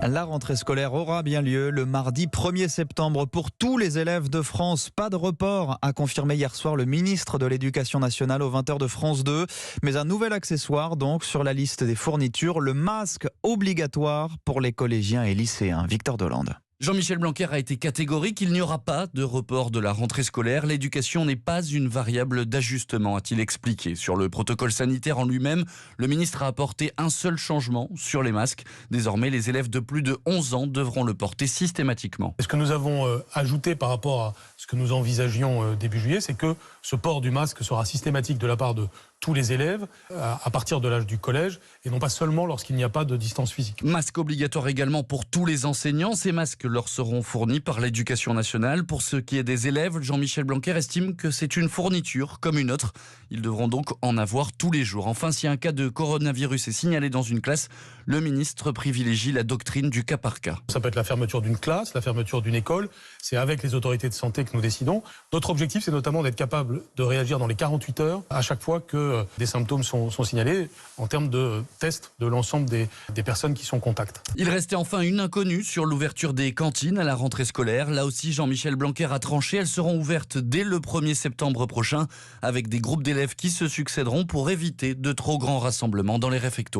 La rentrée scolaire aura bien lieu le mardi 1er septembre pour tous les élèves de France. Pas de report, a confirmé hier soir le ministre de l'Éducation nationale aux 20h de France 2. Mais un nouvel accessoire donc sur la liste des fournitures, le masque obligatoire pour les collégiens et lycéens. Victor Dolande. Jean-Michel Blanquer a été catégorique, il n'y aura pas de report de la rentrée scolaire. L'éducation n'est pas une variable d'ajustement, a-t-il expliqué. Sur le protocole sanitaire en lui-même, le ministre a apporté un seul changement sur les masques. Désormais, les élèves de plus de 11 ans devront le porter systématiquement. Ce que nous avons ajouté par rapport à ce que nous envisagions début juillet, c'est que ce port du masque sera systématique de la part de tous les élèves à partir de l'âge du collège et non pas seulement lorsqu'il n'y a pas de distance physique. Masque obligatoire également pour tous les enseignants. Ces masques leur seront fournis par l'Éducation nationale. Pour ce qui est des élèves, Jean-Michel Blanquer estime que c'est une fourniture comme une autre. Ils devront donc en avoir tous les jours. Enfin, si un cas de coronavirus est signalé dans une classe, le ministre privilégie la doctrine du cas par cas. Ça peut être la fermeture d'une classe, la fermeture d'une école. C'est avec les autorités de santé que nous décidons. Notre objectif, c'est notamment d'être capable de réagir dans les 48 heures à chaque fois que des symptômes sont signalés en termes de tests de l'ensemble des personnes qui sont en contact. Il restait enfin une inconnue sur l'ouverture des cantines à la rentrée scolaire. Là aussi, Jean-Michel Blanquer a tranché. Elles seront ouvertes dès le 1er septembre prochain avec des groupes d'élèves qui se succéderont pour éviter de trop grands rassemblements dans les réfectoires.